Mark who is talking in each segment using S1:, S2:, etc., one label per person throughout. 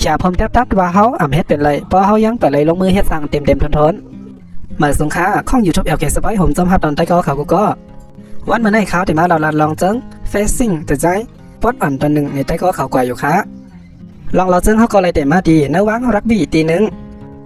S1: ชาพมตัดว่าเฮาอ่ำเฮ็ดเป็นไรเพราะเฮายังไปเลยลงมือเฮ็ดสั่งเต็มทนมาสงค้าข้อง YouTube LK Spy ผมจำฮับตอนใต้ก็เขาก็วันมาในข่าวที่มาเราลองเจิ้ง Facing แต่ใจปดอ่อนตัวหนึ่งในใต้ก็เขากว่าอยู่ค่ะลองเราเจิ้งเขาก็เลยเต็มมาดีเนื้อวางรักบี้ตีหนึ่ง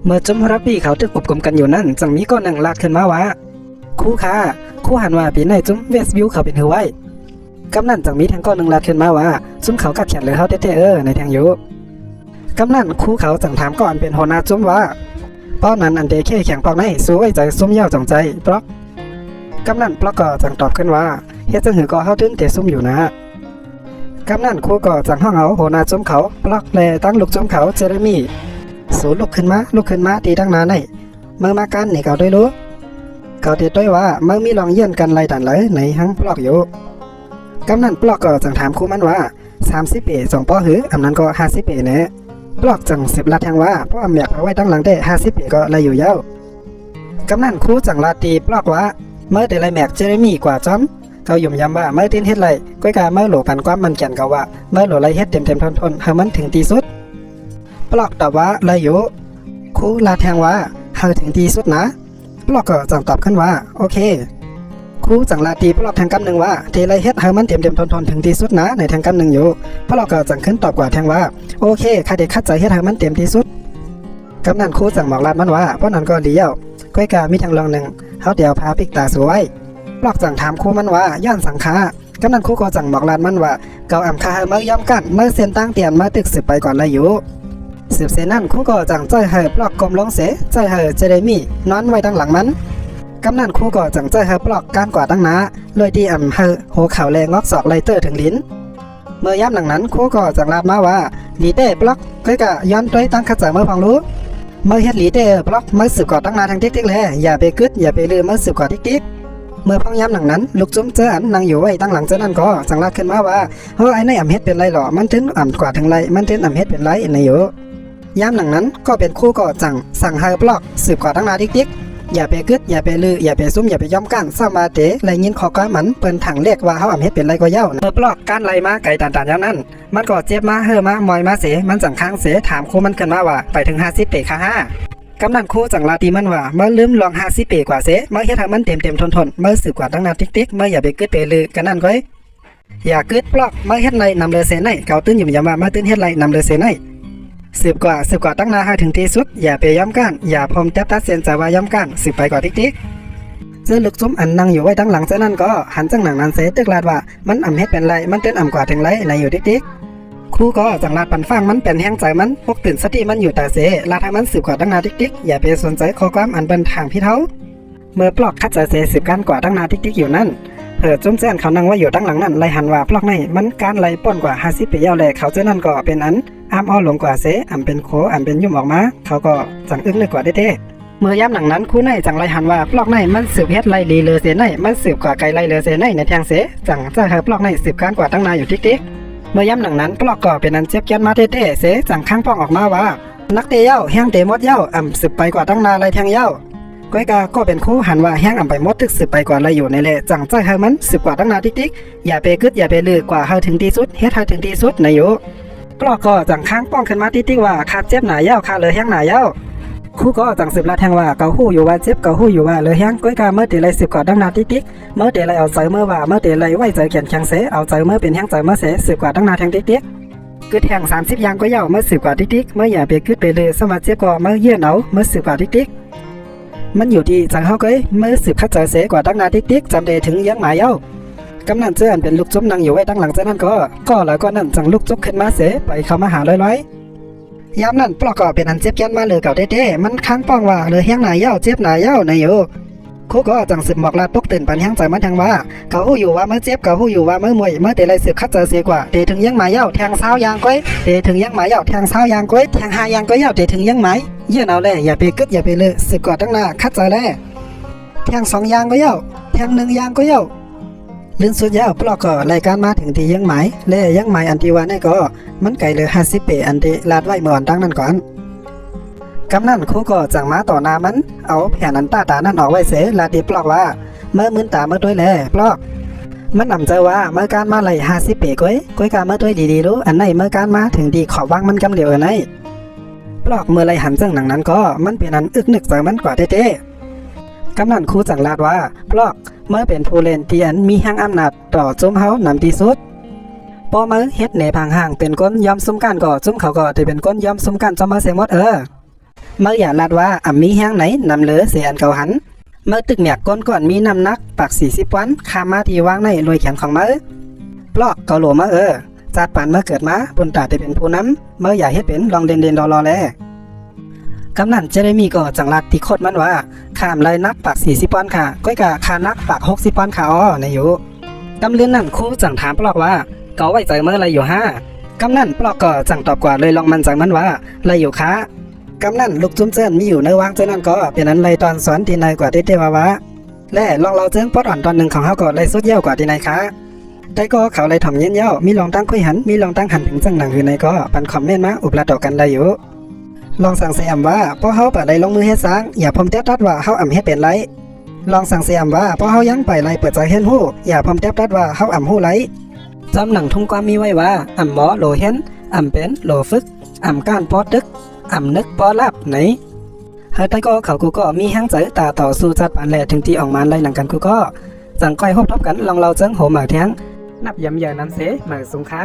S1: เมื่อจมรักบี้เขาตึกอบกลมกันอยู่นั่นจังมีก้อนหนึ่งลากขึ้นมาว่าคู่ค่ะคู่หันว่าปีในจุ้มเวสบิวเขาเป็นหือไว้กำนั่นจังมีทางก้อนหนึ่งลากขึ้นมาว่าจุ้มเขากัดแขนเลยเขาเต้ในทางอยู่กำนั่นคู่เขาจังถามก่อนเป็นหัวหน้าจุ้มว่าป้อนนั้นอันเดแค่แข่งปอกในสู้ไว้ใจซุ่มเย้าจังใจปลอกกำนั่นปลอกก็จังตอบขึ้นว่าเฮ็ดจังหือก็เฮาถึงแต่ซุ่มอยู่นะกำนั่นคู่ก็จังห้องเอาหัวหน้าจุ้มเขาปลอกแลตั้งลูกจุ้มเขาเจเรมี่สู้ลุกขึ้นมาตีตั้งนานในเมื่อมากันนี่เขาได้รู้เขาเตียด้วยว่าเมื่อมีลองเยี่ยนกันไล่ดันเลยในหังปลอกอยู่กำนั่นปลอกก็จังถามคู่มันว่า30 ปี2ป้อหืออำนั้นก็50 ปีแน่ปลอกจัง10ลัดแทงว่าเพราะอำแมกเอาไว้ตั้งหลังได้50 ปีก็เลยอยู่ยาวกำนั่นคู่จังลาตีปลอกว่าเมื่อแต่ไรแมกเจเรมี่กว่าจ้อมเขายุ่มย้ำว่าเมื่อติ้นเฮ็ดไรก้อยกาเมื่อโหลพันความมันแก่นเขาว่าเมื่อโหลไรเฮ็ดเต็มทนให้มันถึงที่สุดปลอกตอบว่าเลยอยู่คู่ลาแทงว่าเฮาถึงที่สุดนะปลอกก็จังตอบขึ้นว่าโอเคครูจังลาตีปลอกแทงกำหนึ่งว่าเทไรเฮ็ดให้มันเต็มทนถึงที่สุดนะในแทงกำหนึ่งอยู่ปลอกก็จังขึ้นตอบกว่าแทงว่าโอเคข้าเด็กคัดใจเฮ็ดให้มันเต็มที่สุดกำนั้นครูจังบอกลาดมันว่าเพราะนั้นก็เลี้ยวก้อยกามีทางลองหนึ่งเฮาเดี๋ยวพาปิกตาสวยปลอกจังถามครูมันว่าย้อนสังขากำนั้นครูก็จังบอกลาดมันว่าเกาอ่ำคาเมื่อย่อมกันเมื่อเส้นตั้งเตียนมาตึกสืบไปก่อนเลยอยู่สืบเส้นนั่นครูก็จังใจให้ปลอกกลมลงเสใจให้เจเรมี่นอนไว้ตั้งหลังมันกำนันคู่ก่อจังใจเฮปลอกการกว่าตั้งนาเลยที่อ่ำเฮโหข่าวแรงงอกศอกไลเตอร์ถึงลิ้นเมื่อย่ำหลังนั้นคู่ก่อจังลาดมาว่าลีเต้ปลอกก็กะย้อนด้วยตั้งขัดใจเมื่อฟังรู้เมื่อเฮ็ดลีเต้ปลอกเมื่อสืบก่อตั้งนาทางติ๊กเลยอย่าไปกึดอย่าไปลืมเมื่อสืบก่อติ๊กเมื่อพังย่ำหลังนั้นลูกจุ้มเจออันนั่งอยู่ไว้ตั้งหลังเจอนั่นก็จังลาดขึ้นมาว่าเฮ้ยไอ้ในอ่ำเฮ็ดเป็นไรหรอมันถึงอ่ำกว่าถึงไรมันถึงอ่ำเฮ็ดเป็นไรในอยู่ย่ำหลังนั้นก็เป็นคู่ก่อจังสั่งเฮปลอกสืบก่อตั้งนาติ๊กอย่าไปกึดอย่าไปลืออย่าไปซุ่มอย่าไปย่อมกันซ้ำมาเตะไรยินขอก้ามันเปิ้นถังเรียกว่าเฮาอ่ำเฮ็ดเป็นไรก็เย้าเมื่อปลอกการไล่มาไก่ต่างๆอย่างนั้นมันก็เจ็บมาเฮอมามอยมาเสมันจังค้างเสถามครูมันขึ้นมาว่าไปถึง50 ปีค่ะกำนันครูจังลาตีมันว่าเมื่อลืมลอง50 ปีกว่าเสเมื่อเฮ็ดให้มันเต็มทนเมื่อสืบกว่าตั้งนาติ๊กเมื่ออย่าไปกึดไปลือกันนั่นก้อยอย่ากึดปลอกเมื่อเฮ็ดไรนำเลยเสไหนเก่าตื้นอยู่อย่ามาตื้นเฮ็ดไรนำเลยเสไหนสืบกว่าตั้งนาให้ถึงที่สุดอย่าไปย้ำกันอย่าพมแทบตัดเส้นใจว่าย้ำกันสืบไปกว่าติ๊กเจอลูกจุ้มอันนั่งอยู่ไว้ตั้งหลังเจ้านั่นก็หันจังหนังนั้นเสตึกลาดว่ามันอ่ำเฮ็ดเป็นไรมันเต้นอ่ำกว่าถึงไรในอยู่ติ๊กครูก็จังลาดปันฟังมันเป็นแห้งใจมันพกตื่นสติมันอยู่แต่เสลาดให้มันสืบกว่าตั้งนาติ๊กอย่าไปสนใจข้อความอันเป็นทางพี่เท้าเมื่อปลอกคัดใจเสสืบกันกว่าตั้งนาติ๊กอยู่นั่นจุ้มแจ้นเขานั่งว่าอยู่ตั้งหลังนั่นไล่หันว่าปลอกในมันการไล่ป้นกว่า50 ปียาวแลเขาเจ้านั่นก็เป็นอันอ้ามอ้อหลงกว่าเสอ่ำเป็นโคอ่ำเป็นยุ่มออกมาเขาก็จังอึ้งเลยกว่าเด้เมื่อย่ำหนังนั้นคู่ในจังไล่หันว่าปลอกในมันสืบเฮ็ดไล่ลีเลอเสในมันสืบกว่าไก่ไล่เลอเสในในทางเสจังจะให้ปลอกในสืบการกว่าตั้งนาอยู่ติ๊กเมื่อย่ำหนังนั้นปลอกก็เป็นอันเจ็บแก้นมาเต้เสจังข้างป้องออกมาว่านักเตะเย้าแห้งเตะมดเย้าอ่ำสืบไปกว่าตั้งนาไล่แทงเย้าก้อยกาก็เป็นคู่หันว่าแห้งอ่ำไปมดตึกสืบไปกว่าไล่อยู่ในแหละจังใจให้มันสืบกว่าตั้งนาติ๊กอย่าไปกึดอย่าไปลือกว่าให้ถึงที่สุดเฮ็ดให้ถึงที่สุดในอยู่ปลอกก็จังข้างป้องขึ้นมาติ๊กว่าขาดเจ็บหนาเย้าขาดเลยแห้งหนาเย้าคู่ก็จังสืบลาแทงว่าเกาหู้อยู่ว่าเจ็บเกาหู้อยู่ว่าเลยแห้งก้อยกาเมื่อเตะไรสืบกว่าตั้งนาติ๊กเมื่อเตะไรเอาใจเมื่อว่าเมื่อเตะไรไว้ใจแขนแข็งเสเอาใจเมื่อเป็นแห้งใจเมื่อเสสืบกว่าตั้งนาแทงติ๊กกึดแห้ง30อย่างก็เย้าเมื่อสืบกว่าติ๊กเมื่ออย่าไปกึดไปเลยสมาเจ็บก็เมื่อเยื่อเอาเมื่อสืบกว่าติ๊กมันอยู่ที่จังเฮาก้อยเมื่อสืบคัดใจเสกว่าตั้งนาติ๊กจำเดถึงยังหมายเย้ากำนันเจ้าเป็นลูกจุ๊บนั่งอยู่ไว้ตั้งหลังเจ้านั่นก็แล้วก็นั่นจังลูกจุ๊บขึ้นมาเสไปเข้ามาหาลอยยามนั้นปลอกก็เป็นอันเจ็บยันมาเลยเก่าเด้มันค้างป้องว่าเลยแห้งหนาเย้าเจ็บหนาเย้าในอยู่คู่ก็จังสืบหมอกลาดปกตื่นปันแห้งใจมันทางว่าเขาหู้อยู่ว่าเมื่อเจ็บเขาหู้อยู่ว่าเมื่อมวยเมื่อเตะไรสืบคัดใจเสียกว่าเตะถึงยังหมายเย้าแทงเท้ายางก้อยเตะถึงยังหมายเย้าแทงเท้ายางก้อยแทง5ยางก้อยเย้าเตะถึงยังหมายเยื่อเอาเลยอย่าไปกึดอย่าไปเลยสืบกว่าตั้งหน้าคัดใจแล้วแทง2ยางก็เย้าแทง1ยางก็เย้าลื่นสุดยาวปลอกก็รายการมาถึงที่ยังหมายและยังหมายอันที่ว่านี่ก็มันไกลเลย50 ปีอันที่ลาดไว้เมื่อวันตั้งนั้นก่อนกำนั่นครูก็จังมาต่อหน้ามันเอาแผ่นอันตานั่นออกไว้เสลาดีปลอกว่าเมื่อมื้นตาเมื่อด้วยแลปลอกมันนำใจว่าเมื่อการมาไล่50 ปีก้อยการเมื่อด้วยดีๆรู้อันไหนเมื่อการมาถึงดีขอวางมันกำเหลียวอันไหน ปลอกเมื่อไรหันจังหนังนั้นก็มันเป็นอันอึกนึกใจมันกว่าเต้ๆกำนันครูจังลาดว่าปลอกเมื่อเป็นผู้เล่นที่อันมีแห่งอำนาจต่อจุ้มเฮานำที่สุดพอมือเฮ็ดในพังห่างเป็นก้นยอมซุ้มกันก็จุ้มเขาก็ได้เป็นก้นยอมซุ้มกันจอมมาเสียหมดเมื่ออย่าลาดว่ามีแห่งไหนนำเหลือเสียอันเก่าหันเมื่อตึกเนี่ยก้นก่อนมีน้ำหนักปัก40วันข้ามมาที่วางในรวยแขนของมือปลอกเกาโหลมาจัดปานเมื่อเกิดมาบนตาได้เป็นผู้นำเมื่ออย่าเฮ็ดเป็นลองเด่นๆรอๆแลกำนันเจเรมีก็จังลัดที่โคตรมันว่าข้ามเลยนักปัก40ปอนด์ค่ะก้อยกะคานักปัก60ปอนด์ค่ะในอยู่กำเลือนนั่นครู่จังถามปลอกว่าเกาไว้ใจเมื่อไรอยู่กำนันปลอกก็จังตอบกว่าเลยลองมันจังมันว่าไรอยู่คะกำนันลูกจุ้มเจิ้นมีอยู่ในวางเจ้านั่นก็เป็นนั้นไรตอนสอนที่นายกว่าเต้ๆว่าและลองเราเจิ้งปอดอ่อนตอนหนึ่งของเฮาก็ไรสุดเยี่ยวกว่าที่นายคะแต่ก็เขาไรถ่อมเย็นเย้ามีลองตั้งคุยหันมีลองตั้งหันถึงจังหนังคือในก็ปันคอมเมนต์มาอุบลัดต่อกันได้อยู่ลองสั่งเสียมว่าพอเฮาปะได้ลงมือเฮ็ดสร้างอย่าพมเตบตัดว่าเฮาเฮ็ดเป็นไรลองสั่งเสียมว่าพอเฮายังไปไรเปิดใจเห็นฮู้อย่าพมเตบตัดว่าเฮาฮู้ไรจำหนังทุ่งความมีไว้ว่าหมอโลเห็นเป็นโลฝึกก้านปอดึกนึกปอลับไหนเฮาแต่ก็เขากูก็มีแห้งใจตาต่อสู้จัดปานแลถึงที่ออกมาไล่หนังกันกูก็จังก้อยฮบทบกันลองเราเจิ้งโหมาแท้งนับยำใหญ่นั้นเสมาสงค้า